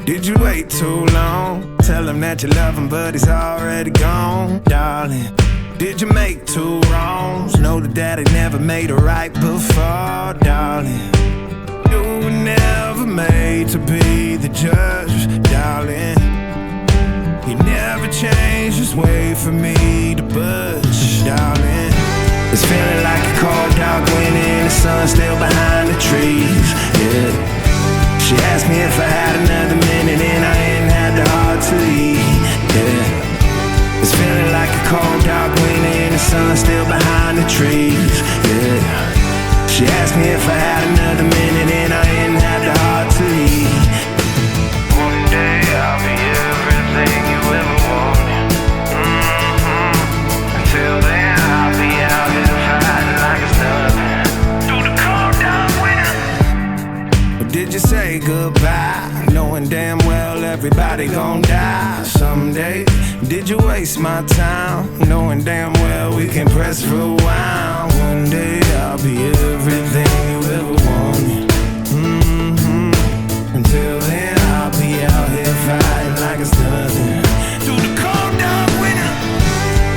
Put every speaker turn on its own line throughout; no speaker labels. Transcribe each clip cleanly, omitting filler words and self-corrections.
Did you wait too long? Tell him that you love him, but he's already gone, darling. Did you make two wrongs? Know that daddy never made a right before, darling. You were never made to be the judge, darling. You never changed, just wait for me to budge, darling. It's feeling like a cold dark wind and the sun still behind the trees, yeah. She asked me if I had another minute and I ain't had the heart to leave, yeah. It's feeling like a cold dark wind and the sun still behind the trees, yeah. She asked me if I had another minute and I ain't had the heart to leave. One day I'll be everything you ever wanted. Until then I'll be out here fighting like it's nothing. Through the cold dark winter. Or did you say goodbye, knowing damn well everybody gon' die someday? Did you waste my time, knowing damn well we can press rewind? One day I'll be everything you ever wanted. Until then I'll be out here fighting like it's nothing. Through the cold dark winter.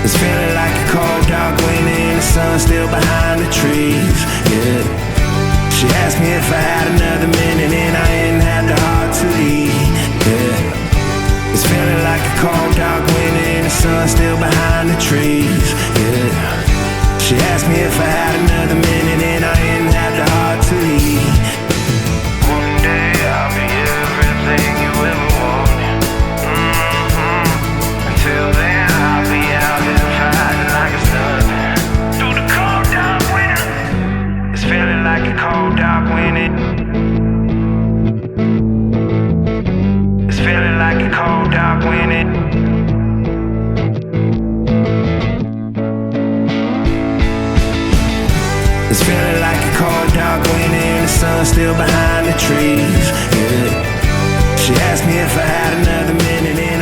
It's feeling like a cold dark winter and the sun still behind the trees, yeah. She asked me if I had another minute and I ain't had the heart to leave, yeah. It's feeling like a cold dark winter and the sun still behind the trees, yeah. She asked me if I had another minute and I ain't had the heart to leave. One day I'll be everything you ever wanted. Until then I'll be out here fighting like it's nothing. Through the cold dark winter. It's feeling like a cold dark winter. It's feeling like a cold dark winter. It's feeling like a cold dark winter and the sun still behind the trees, yeah. She asked me if I had another minute and